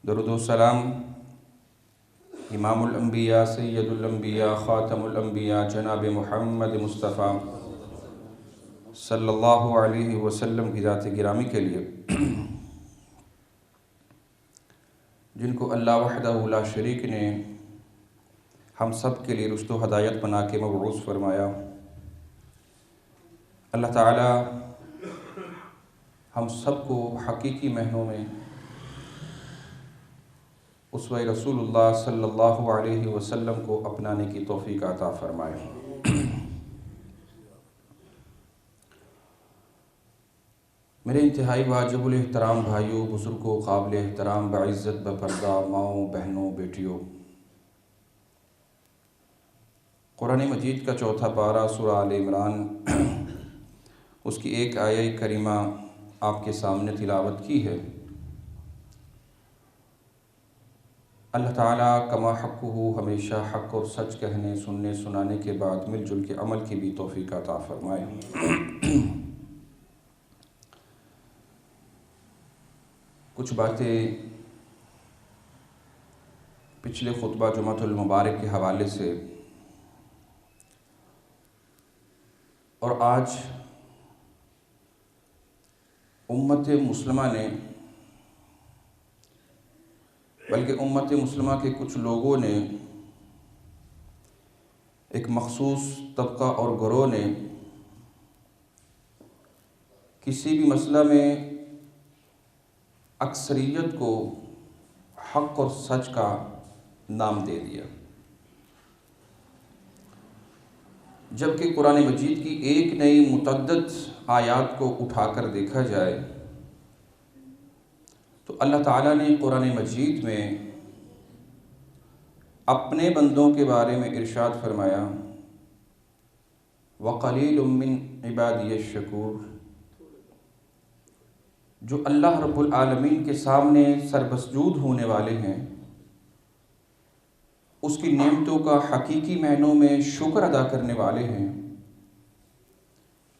درود و سلام امام الانبیاء سید الانبیاء خاتم الانبیاء جناب محمد مصطفیٰ صلی اللہ علیہ وسلم کی ذات گرامی کے لیے، جن کو اللہ وحدہ لا شریک نے ہم سب کے لیے رشد و ہدایت بنا کے مبعوث فرمایا۔ اللہ تعالی ہم سب کو حقیقی معنوں میں اسوہ رسول اللہ صلی اللہ علیہ وسلم کو اپنانے کی توفیق عطا فرمائے۔ میرے انتہائی واجب الاحترام بھائیوں، بزرگوں، قابل احترام بعزت بپردہ ماؤں، بہنوں، بیٹیوں، قرآن مجید کا چوتھا پارہ سورہ آل عمران، اس کی ایک آیہ کریمہ آپ کے سامنے تلاوت کی ہے۔ اللہ تعالیٰ کما حقہ ہمیشہ حق اور سچ کہنے، سننے، سنانے کے بعد مل جل کے عمل کی بھی توفیق عطا فرمائے۔ کچھ باتیں پچھلے خطبہ جمعۃ المبارک کے حوالے سے اور آج امت مسلمہ نے، بلکہ امت مسلمہ کے کچھ لوگوں نے، ایک مخصوص طبقہ اور گروہ نے کسی بھی مسئلہ میں اکثریت کو حق اور سچ کا نام دے دیا، جبکہ قرآن مجید کی ایک نئی متعدد آیات کو اٹھا کر دیکھا جائے تو اللہ تعالیٰ نے قرآن مجید میں اپنے بندوں کے بارے میں ارشاد فرمایا، وَقَلِيلٌ مِّنْ عِبَادِيَ الشَّكُورُ، جو اللہ رب العالمین کے سامنے سربسجود ہونے والے ہیں، اس کی نعمتوں کا حقیقی معنوں میں شکر ادا کرنے والے ہیں،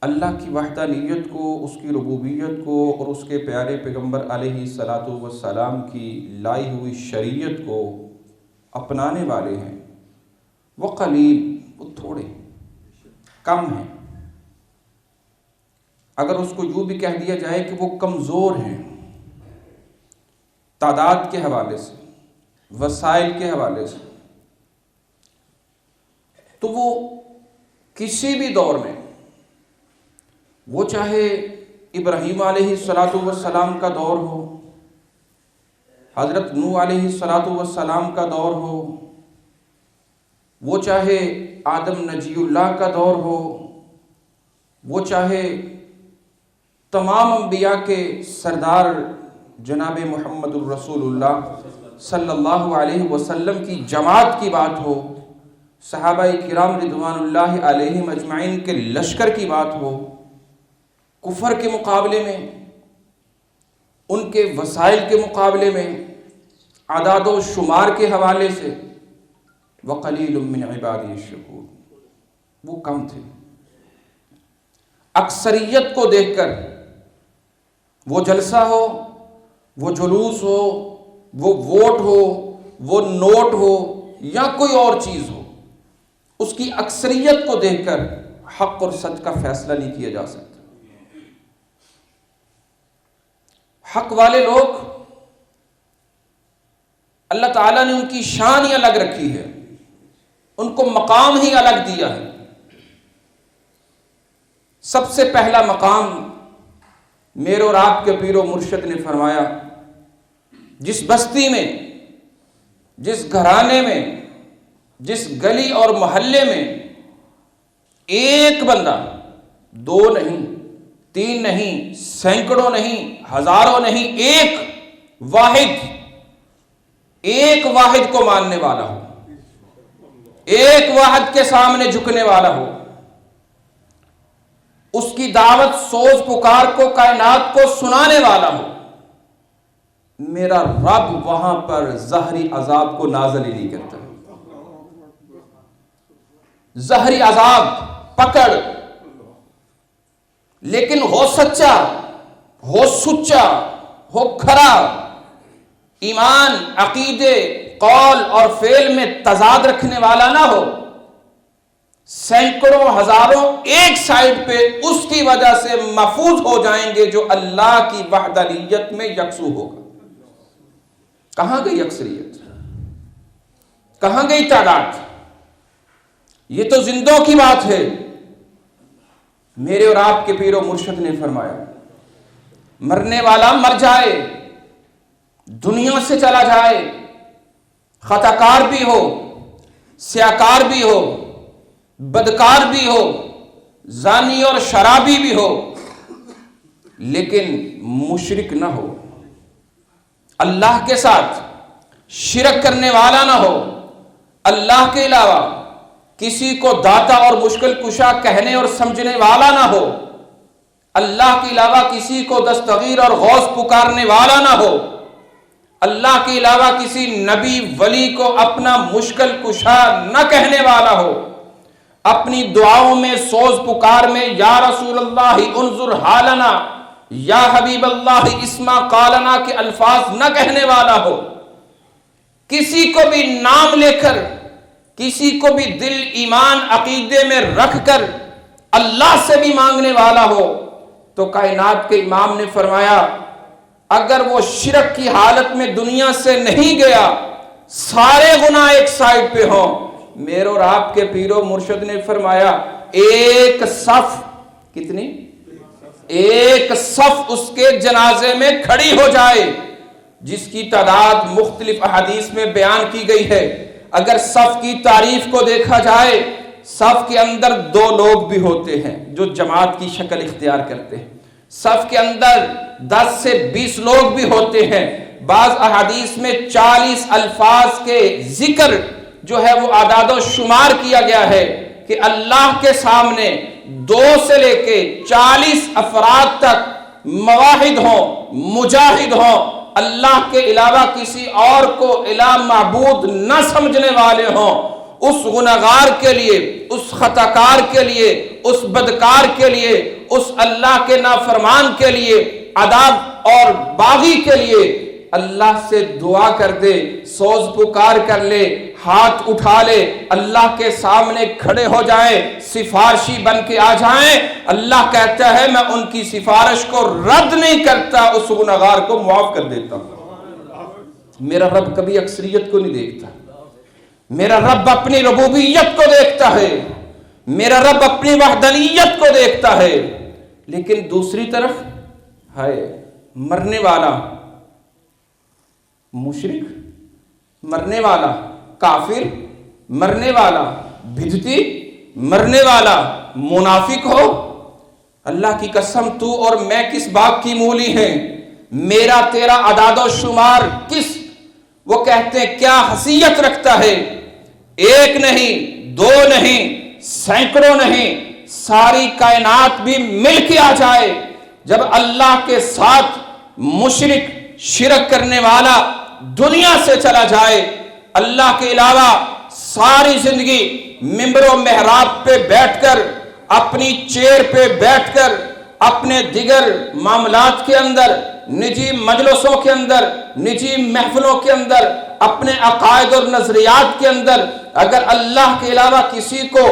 اللہ کی وحدانیت کو، اس کی ربوبیت کو اور اس کے پیارے پیغمبر علیہ الصلاۃ والسلام کی لائی ہوئی شریعت کو اپنانے والے ہیں۔ وہ قلیل، وہ تھوڑے، کم ہیں۔ اگر اس کو یوں بھی کہہ دیا جائے کہ وہ کمزور ہیں، تعداد کے حوالے سے، وسائل کے حوالے سے، تو وہ کسی بھی دور میں، وہ چاہے ابراہیم علیہ السلام کا دور ہو، حضرت نوح علیہ السلام کا دور ہو، وہ چاہے آدم نجی اللہ کا دور ہو، وہ چاہے تمام انبیاء کے سردار جناب محمد الرسول اللہ صلی اللہ علیہ وسلم کی جماعت کی بات ہو، صحابہ کرام رضوان اللہ علیہم اجمعین کے لشکر کی بات ہو، کفر کے مقابلے میں، ان کے وسائل کے مقابلے میں، اعداد و شمار کے حوالے سے، وَقَلِيلٌ مِّنْ عِبَادِيَ الشَّكُورُ، وہ کم تھے۔ اکثریت کو دیکھ کر، وہ جلسہ ہو، وہ جلوس ہو، وہ ووٹ ہو، وہ نوٹ ہو یا کوئی اور چیز ہو، اس کی اکثریت کو دیکھ کر حق اور سچ کا فیصلہ نہیں کیا جا سکتا۔ حق والے لوگ، اللہ تعالیٰ نے ان کی شان ہی الگ رکھی ہے، ان کو مقام ہی الگ دیا ہے۔ سب سے پہلا مقام میرے اور آپ کے پیر و مرشد نے فرمایا، جس بستی میں، جس گھرانے میں، جس گلی اور محلے میں ایک بندہ، دو نہیں، تین نہیں، سینکڑوں نہیں، ہزاروں نہیں، ایک واحد کو ماننے والا ہو، ایک واحد کے سامنے جھکنے والا ہو، اس کی دعوت سوز پکار کو کائنات کو سنانے والا ہو، میرا رب وہاں پر ظاہری عذاب کو نازل ہی نہیں کرتا۔ ظاہری عذاب پکڑ، لیکن ہو سچا، ہو سچا، ہو کھرا، ایمان، عقیدے، قول اور فعل میں تضاد رکھنے والا نہ ہو، سینکڑوں ہزاروں ایک سائڈ پہ اس کی وجہ سے محفوظ ہو جائیں گے جو اللہ کی وحدانیت میں یکسو ہوگا۔ کہاں گئی اکثریت؟ کہاں گئی تعداد؟ یہ تو زندوں کی بات ہے۔ میرے اور آپ کے پیر و مرشد نے فرمایا مرنے والا مر جائے، دنیا سے چلا جائے، خطا کار بھی ہو، سیاکار بھی ہو، بدکار بھی ہو، زانی اور شرابی بھی ہو، لیکن مشرک نہ ہو، اللہ کے ساتھ شرک کرنے والا نہ ہو، اللہ کے علاوہ کسی کو داتا اور مشکل کشا کہنے اور سمجھنے والا نہ ہو، اللہ کے علاوہ کسی کو دستگیر اور غوث پکارنے والا نہ ہو، اللہ کے علاوہ کسی نبی ولی کو اپنا مشکل کشا نہ کہنے والا ہو، اپنی دعاؤں میں سوز پکار میں یا رسول اللہ انظر حالنا، یا حبیب اللہ اسما قالنا کے الفاظ نہ کہنے والا ہو، کسی کو بھی نام لے کر، کسی کو بھی دل ایمان عقیدے میں رکھ کر اللہ سے بھی مانگنے والا ہو، تو کائنات کے امام نے فرمایا اگر وہ شرک کی حالت میں دنیا سے نہیں گیا، سارے گناہ ایک سائڈ پہ ہوں، میرے اور آپ کے پیر و مرشد نے فرمایا ایک صف، کتنی؟ ایک صف اس کے جنازے میں کھڑی ہو جائے، جس کی تعداد مختلف احادیث میں بیان کی گئی ہے۔ اگر صف کی تعریف کو دیکھا جائے، صف کے اندر دو لوگ بھی ہوتے ہیں جو جماعت کی شکل اختیار کرتے ہیں، صف کے اندر 10 سے 20 لوگ بھی ہوتے ہیں، بعض احادیث میں 40 الفاظ کے ذکر جو ہے وہ اعداد و شمار کیا گیا ہے کہ اللہ کے سامنے 2 سے لے کے 40 افراد تک مواحد ہوں، مجاہد ہوں، اللہ کے علاوہ کسی اور کو الہ معبود نہ سمجھنے والے ہوں، اس گناہگار کے لیے، اس خطاکار کے لیے، اس بدکار کے لیے، اس اللہ کے نافرمان کے لیے، عذاب اور باغی کے لیے اللہ سے دعا کر دے، سوز پکار کر لے، ہاتھ اٹھا لے، اللہ کے سامنے کھڑے ہو جائیں، سفارشی بن کے آ جائیں، اللہ کہتا ہے میں ان کی سفارش کو رد نہیں کرتا، اس گناہگار کو معاف کر دیتا ہوں۔ میرا رب کبھی اکثریت کو نہیں دیکھتا، میرا رب اپنی ربوبیت کو دیکھتا ہے، میرا رب اپنی وحدانیت کو دیکھتا ہے، لیکن دوسری طرف ہے مرنے والا مشرک، مرنے والا کافر، مرنے والا بدعتی، مرنے والا منافق ہو، اللہ کی قسم تو اور میں کس باغ کی مولی ہیں، میرا تیرا اعداد و شمار کس، وہ کہتے ہیں کیا حیثیت رکھتا ہے، ایک نہیں، 2 نہیں، سینکڑوں نہیں، ساری کائنات بھی مل کے آ جائے، جب اللہ کے ساتھ مشرک شرک کرنے والا دنیا سے چلا جائے، اللہ کے علاوہ ساری زندگی ممبر و محراب پہ بیٹھ کر، اپنی چیئر پہ بیٹھ کر، اپنے دیگر معاملات کے اندر، نجی مجلسوں کے اندر، نجی محفلوں کے اندر، اپنے عقائد اور نظریات کے اندر اگر اللہ کے علاوہ کسی کو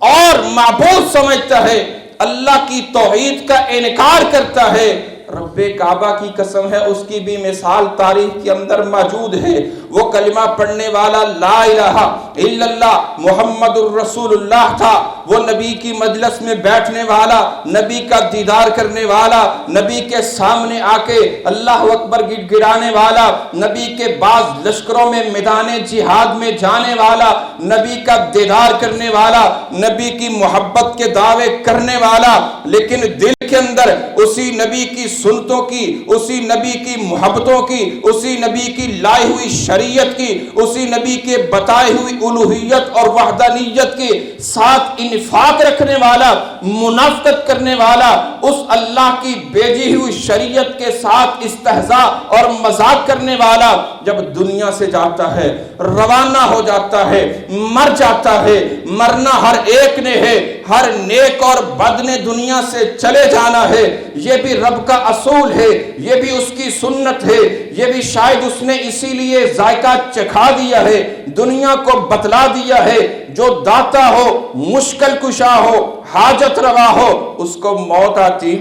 اور معبود سمجھتا ہے، اللہ کی توحید کا انکار کرتا ہے، رب کعبہ کی قسم ہے اس کی بھی مثال تاریخ کے اندر موجود ہے، وہ کلمہ پڑھنے والا لا الہ الا اللہ محمد الرسول اللہ تھا، وہ نبی کی مجلس میں بیٹھنے والا، نبی کا دیدار کرنے والا، نبی کے سامنے آ کے اللہ اکبر گڑ گڑانے والا، نبی کے بعض لشکروں میں میدان جہاد میں جانے والا، نبی کا دیدار کرنے والا، نبی کی محبت کے دعوے کرنے والا، لیکن دل کے اندر اسی نبی کی سنتوں کی، اسی نبی کی محبتوں کی، اسی نبی کی لائی ہوئی شریعت کی، اسی نبی کے بتائی ہوئی الوہیت اور وحدانیت کے ساتھ انفاق رکھنے والا، منافقت کرنے والا، اس اللہ کی بھیجی ہوئی شریعت کے ساتھ استہزاء اور مذاق کرنے والا جب دنیا سے جاتا ہے، روانہ ہو جاتا ہے، مر جاتا ہے، مرنا ہر ایک نے ہے، ہر نیک اور بد نے دنیا سے چلے جانا ہے، یہ بھی رب کا اصول ہے، یہ بھی اس کی سنت ہے، یہ بھی شاید اس نے اسی لیے ذائقہ چکھا دیا ہے، دنیا کو بتلا دیا ہے۔ جو داتا ہو، مشکل کشا ہو، حاجت روا ہو، اس کو موت آتی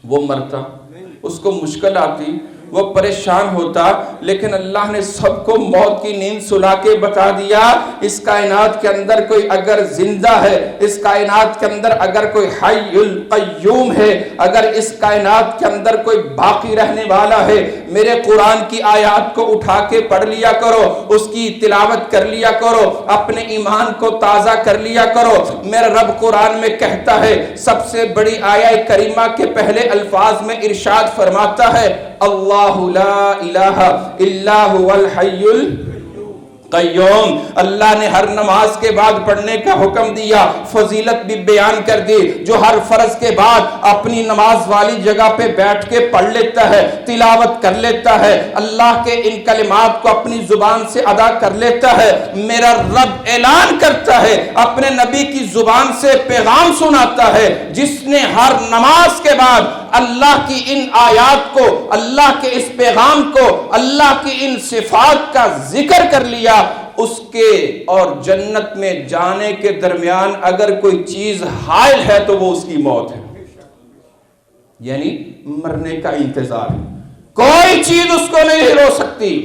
وہ مرتا، اس کو مشکل آتی وہ پریشان ہوتا، لیکن اللہ نے سب کو موت کی نیند سلا کے بتا دیا اس کائنات کے اندر کوئی اگر زندہ ہے، اس کائنات کے اندر اگر کوئی حی القیوم ہے، اگر اس کائنات کے اندر کوئی باقی رہنے والا ہے، میرے قرآن کی آیات کو اٹھا کے پڑھ لیا کرو، اس کی تلاوت کر لیا کرو، اپنے ایمان کو تازہ کر لیا کرو۔ میرا رب قرآن میں کہتا ہے، سب سے بڑی آیہ کریمہ کے پہلے الفاظ میں ارشاد فرماتا ہے، اللہ لا الہ الا هو الحی القیوم۔ اللہ نے ہر نماز کے بعد پڑھنے کا حکم دیا، فضیلت بھی بیان کر دی۔ جو ہر فرض کے بعد اپنی نماز والی جگہ پہ بیٹھ کے پڑھ لیتا ہے، تلاوت کر لیتا ہے، اللہ کے ان کلمات کو اپنی زبان سے ادا کر لیتا ہے، میرا رب اعلان کرتا ہے، اپنے نبی کی زبان سے پیغام سناتا ہے، جس نے ہر نماز کے بعد اللہ کی ان آیات کو، اللہ کے اس پیغام کو، اللہ کی ان صفات کا ذکر کر لیا، اس کے اور جنت میں جانے کے درمیان اگر کوئی چیز حائل ہے تو وہ اس کی موت ہے، یعنی مرنے کا انتظار ہے۔ کوئی چیز اس کو نہیں رو سکتی،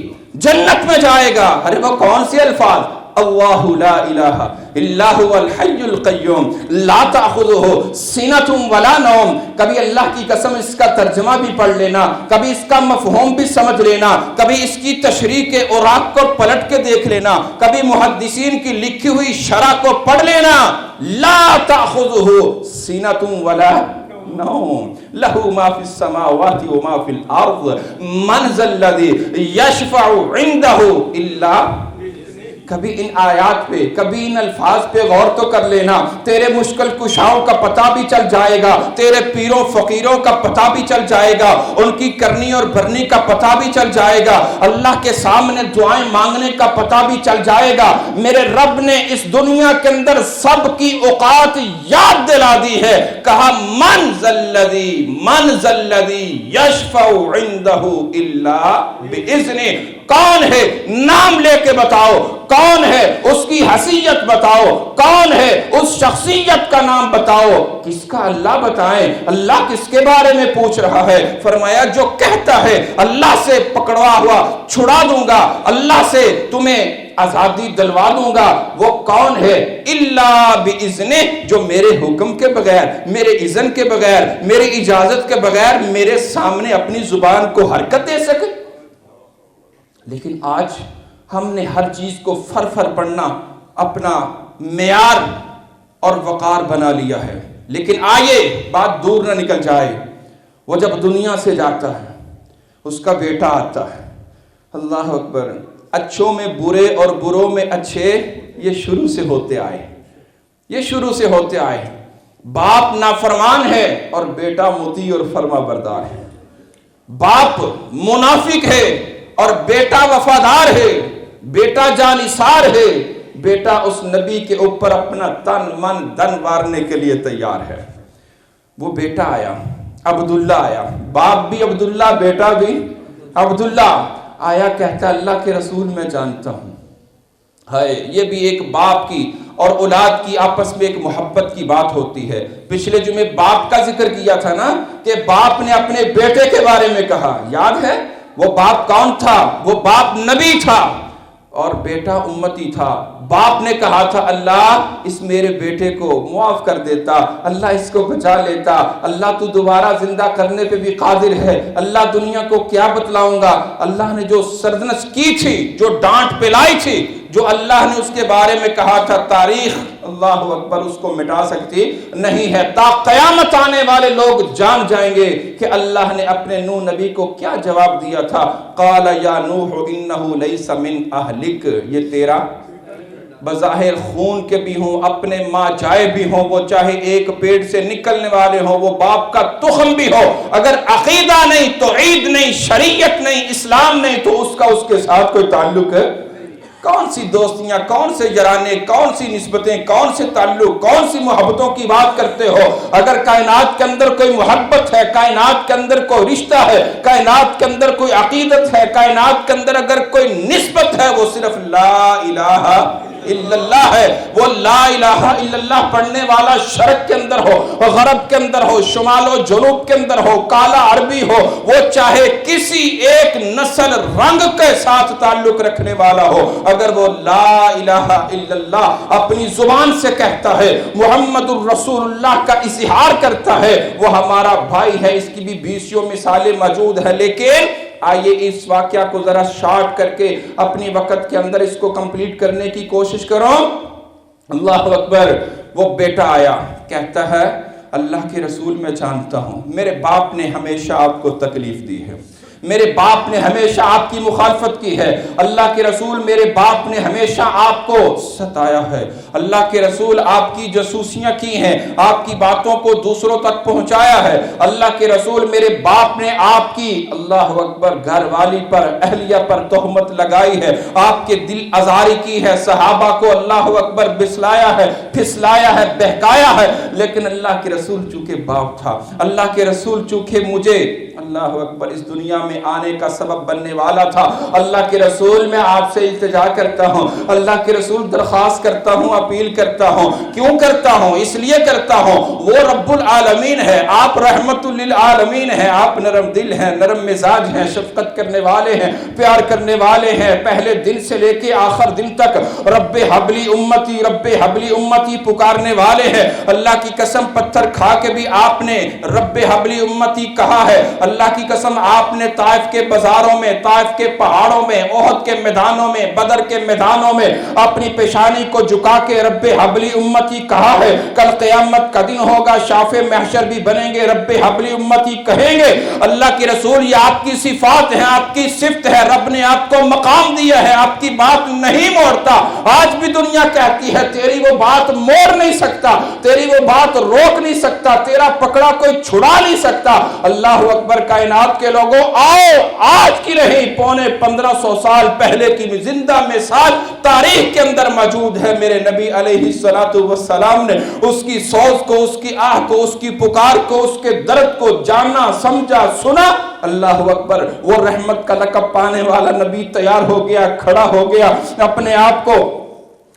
جنت میں جائے گا۔ ارے وہ کون سے الفاظ؟ اللہ لا الہ الا هو الحی القیوم لا تأخذہ سنۃ ولا نوم۔ کبھی اللہ کی قسم اس کا ترجمہ بھی پڑھ لینا، کبھی اس کا مفہوم بھی سمجھ لینا، کبھی اس کی تشریح کے اوراق کو پلٹ کے دیکھ لینا، کبھی محدثین کی لکھی ہوئی شرح کو پڑھ لینا۔ لا تأخذہ سنۃ ولا نوم لہ ما فی السماوات وما فی الارض من ذا الذی یشفع عندہ الا۔ کبھی ان آیات پہ، کبھی ان الفاظ پہ غور تو کر لینا، تیرے مشکل کشاؤں کا پتہ بھی چل جائے گا، تیرے پیروں فقیروں کا پتہ بھی چل جائے گا، ان کی کرنی اور بھرنی کا پتہ بھی چل جائے گا، اللہ کے سامنے دعائیں مانگنے کا پتہ بھی چل جائے گا۔ میرے رب نے اس دنیا کے اندر سب کی اوقات یاد دلا دی ہے، کہا من ذا الذی یشفع عندہ الا بإذنہ۔ کون ہے؟ نام لے کے بتاؤ، کون ہے؟ اس کی حیثیت بتاؤ، کون ہے؟ اس شخصیت کا نام بتاؤ۔ کس کا اللہ بتائیں؟ اللہ کس کے بارے میں پوچھ رہا ہے؟ فرمایا جو کہتا ہے اللہ سے پکڑوا ہوا چھڑا دوں گا، اللہ سے تمہیں آزادی دلوا دوں گا، وہ کون ہے؟ الا باذنہ، جو میرے حکم کے بغیر، میرے اذن کے بغیر، میری اجازت کے بغیر میرے سامنے اپنی زبان کو حرکت دے سکے۔ لیکن آج ہم نے ہر چیز کو فر پڑھنا اپنا معیار اور وقار بنا لیا ہے۔ لیکن آئیے بات دور نہ نکل جائے، وہ جب دنیا سے جاتا ہے، اس کا بیٹا آتا ہے، اللہ اکبر، اچھوں میں برے اور بروں میں اچھے، یہ شروع سے ہوتے آئے، یہ شروع سے ہوتے آئے۔ باپ نافرمان ہے اور بیٹا مطیع اور فرما بردار ہے، باپ منافق ہے اور بیٹا وفادار ہے، بیٹا جانثار ہے، بیٹا اس نبی کے اوپر اپنا تن من دن وارنے کے لیے تیار ہے۔ وہ بیٹا آیا، عبداللہ آیا، باپ بھی عبداللہ، بیٹا بھی عبداللہ آیا، کہتا اللہ کے رسول میں جانتا ہوں۔ ہے یہ بھی ایک باپ کی اور اولاد کی آپس میں ایک محبت کی بات ہوتی ہے۔ پچھلے جمعے باپ کا ذکر کیا تھا نا، کہ باپ نے اپنے بیٹے کے بارے میں کہا، یاد ہے؟ وہ باپ کون تھا؟ وہ باپ نبی تھا اور بیٹا امتی تھا۔ باپ نے کہا تھا اللہ اس میرے بیٹے کو معاف کر دیتا، اللہ اس کو بچا لیتا، اللہ تو دوبارہ زندہ کرنے پہ بھی قادر ہے، اللہ دنیا کو کیا بتلاؤں گا۔ اللہ نے جو سرزنش کی تھی، جو ڈانٹ پلائی تھی، جو اللہ نے اس کے بارے میں کہا تھا، تاریخ اللہ اکبر اس کو مٹا سکتی نہیں ہے۔ تا قیامت آنے والے لوگ جان جائیں گے کہ اللہ نے اپنے نوح نبی کو کیا جواب دیا تھا، قال یا نوح انہ لیس من اہلک، یہ تیرا بظاہر خون کے بھی ہوں، اپنے ماں جائے بھی ہوں، وہ چاہے ایک پیٹ سے نکلنے والے ہوں، وہ باپ کا تخم بھی ہو، اگر عقیدہ نہیں، توحید نہیں، شریعت نہیں، اسلام نہیں، تو اس کا اس کے ساتھ کوئی تعلق ہے کون سی دوستیاں، کون سے یارانے، کون سی نسبتیں، کون سے تعلق، کون سی محبتوں کی بات کرتے ہو؟ اگر کائنات کے اندر کوئی محبت ہے، کائنات کے اندر کوئی رشتہ ہے، کائنات کے اندر کوئی عقیدت ہے، کائنات کے اندر اگر کوئی نسبت ہے، وہ صرف لا الہ الا اللہ ہے۔ وہ لا الہ الا اللہ پڑھنے والا شرق کے اندر ہو، غرب کے اندر ہو، شمال و جنوب کے اندر ہو، کالا عربی ہو، وہ چاہے کسی ایک نسل رنگ کے ساتھ تعلق رکھنے والا ہو، اگر وہ لا الہ الا اللہ اپنی زبان سے کہتا ہے، محمد الرسول اللہ کا اظہار کرتا ہے، وہ ہمارا بھائی ہے۔ اس کی بھی بیسیوں مثالیں موجود ہیں، لیکن آئیے اس واقعہ کو ذرا شارٹ کر کے اپنی وقت کے اندر اس کو کمپلیٹ کرنے کی کوشش کرو۔ اللہ اکبر۔ وہ بیٹا آیا، کہتا ہے اللہ کے رسول میں جانتا ہوں میرے باپ نے ہمیشہ آپ کو تکلیف دی ہے، میرے باپ نے ہمیشہ آپ کی مخالفت کی ہے، اللہ کے رسول میرے باپ نے ہمیشہ آپ کو ستایا ہے، اللہ کے رسول آپ کی جاسوسیاں کی ہیں، آپ کی باتوں کو دوسروں تک پہنچایا ہے، اللہ کے رسول میرے باپ نے آپ کی اللہ اکبر گھر والی پر، اہلیہ پر تہمت لگائی ہے، آپ کے دل آزاری کی ہے، صحابہ کو اللہ اکبر بسلایا ہے، پھسلایا ہے، بہکایا ہے، لیکن اللہ کے رسول چونکہ باپ تھا، اللہ کے رسول چونکہ مجھے اللہ اکبر اس دنیا میں آنے کا سبب بننے والا تھا، اللہ کے رسول میں آپ سے التجا کرتا ہوں، اللہ کے رسول درخواست کرتا ہوں، اپیل کرتا ہوں۔ کیوں کرتا ہوں؟ اس لیے کرتا ہوں، وہ رب العالمین ہے، آپ رحمت للعالمین ہیں، آپ نرم دل ہیں، نرم مزاج ہیں، شفقت کرنے والے ہیں، پیار کرنے والے ہیں، پہلے دن سے لے کے آخر دن تک رب حبلی امتی، رب حبلی امتی پکارنے والے ہیں۔ اللہ کی قسم پتھر کھا کے بھی آپ نے رب حبلی امتی کہا ہے، اللہ کی قسم آپ نے طائف کے بازاروں میں، طائف کے پہاڑوں میں، احد کے میدانوں میں، بدر کے میدانوں میں اپنی پیشانی کو جھکا کے رب حبلی امتی کہا ہے۔ کل قیامت کا دن ہوگا، شافع محشر بھی بنیں گے، رب حبلی امتی کہیں گے۔ اللہ کے رسول یہ آپ کی صفات ہیں، آپ کی صفت ہے، رب نے آپ کو مقام دیا ہے، آپ کی بات نہیں موڑتا۔ آج بھی دنیا کہتی ہے تیری وہ بات موڑ نہیں سکتا، تیری وہ بات روک نہیں سکتا، تیرا پکڑا کوئی چھڑا نہیں سکتا۔ اللہ اکبر۔ کائنات کے لوگوں آؤ، آج کی نہیں 1500 سال پہلے کی زندہ مثال تاریخ کے اندر موجود ہے۔ میرے نبی علیہ السلام نے اس کی سوز کو، اس کی آہ کو، اس کی پکار کو، اس کے درد کو جانا، سمجھا، سنا۔ اللہ اکبر۔ وہ رحمت کا لقب پانے والا نبی تیار ہو گیا، کھڑا ہو گیا، اپنے آپ کو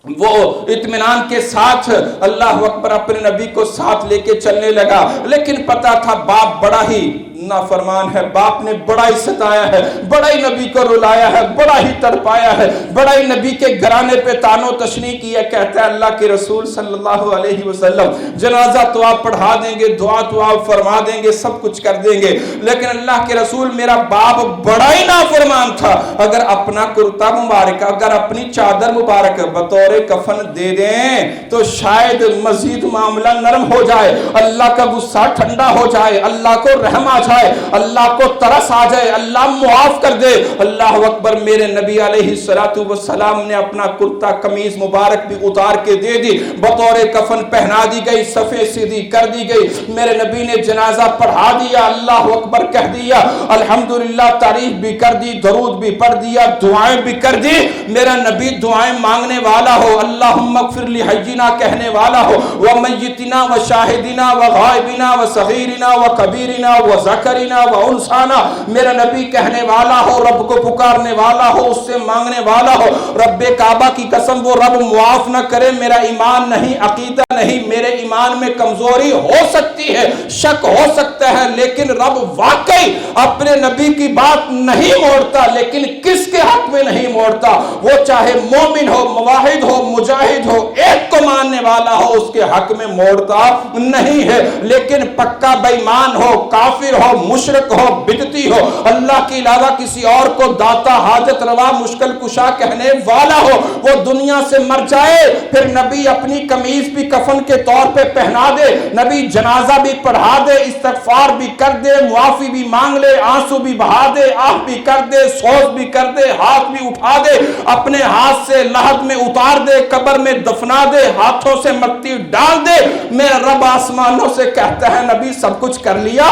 وہ اطمینان کے ساتھ اللہ اکبر اپنے نبی کو ساتھ لے کے چلنے لگا، لیکن پتا تھا باپ بڑا ہی نافرمان ہے، باپ نے بڑا ہی ستایا ہے، بڑا ہی نبی کو رلایا ہے، بڑا ہی تڑپایا ہے، بڑا ہی نبی کے گھرانے پہ تانو تشنیع کیا۔ کہتا ہے اللہ کے رسول صلی اللہ علیہ وسلم جنازہ تو آپ پڑھا دیں گے، دعا تو آپ فرما دیں گے، سب کچھ کر دیں گے، لیکن اللہ کے رسول میرا باپ بڑا ہی نافرمان تھا، اگر اپنا کرتا مبارک، اگر اپنی چادر مبارک بطور کفن دے دیں تو شاید مزید معاملہ نرم ہو جائے، اللہ کا غصہ ٹھنڈا ہو جائے، اللہ کو رحم آ جائے، اللہ کو ترس آ جائے، اللہ معاف کر دے۔ اللہ اکبر۔ میرے نبی علیہ السلام نے اپنا کرتا قمیض مبارک بھی اتار کے دے دی، بطور کفن پہنا دی گئی، صفے سیدھی کر دی گئی، میرے نبی نے جنازہ پڑھا دیا، اللہ اکبر کہہ دیا، الحمدللہ تعریف بھی کر دی، درود بھی پڑھ دیا، دعائیں بھی کر دی۔ میرا نبی دعائیں مانگنے والا ہو، اللہم اغفر لی حینا کہنے والا ہو، ومیتنا وشاہدنا وغائبنا وصغیرنا وکبیرنا وذکرنا وانثانا، میرا نبی کہنے والا ہو، رب کو پکارنے والا ہو، اس سے مانگنے والا ہو۔ رب کعبہ کی قسم وہ رب معاف نہ کرے، میرا ایمان نہیں، عقیدہ نہیں، میرے ایمان میں کمزوری ہو سکتی ہے، شک ہو سکتا ہے، لیکن رب واقعی اپنے نبی کی بات نہیں موڑتا، لیکن کس کے حق میں نہیں موڑتا؟ وہ چاہے مومن ہو، مواحد ہو، مجاہد ہو، ایک کو ماننے والا ہو، اس کے حق میں موڑتا نہیں ہے، لیکن پکا بے ایمان ہو، کافر ہو، مشرک ہو، بدعتی ہو، اللہ کے علاوہ کسی اور کو داتا، حاجت روا، مشکل کشا کہنے والا ہو، وہ دنیا سے مر جائے، پھر نبی اپنی قمیض بھی کفن کے طور پہ پہنا دے، نبی جنازہ بھی پڑھا دے، استغفار بھی کر دے، معافی بھی مانگ لے، آنسو بھی بہا دے، آہ بھی کر دے، سوز بھی کر دے، ہاتھ بھی اٹھا دے، اپنے ہاتھ سے لحد میں اتار دے، قبر میں دفنا دے، ہاتھوں سے مٹی ڈال دے، میرا رب آسمانوں سے کہتا ہے نبی سب کچھ کر لیا؟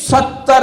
70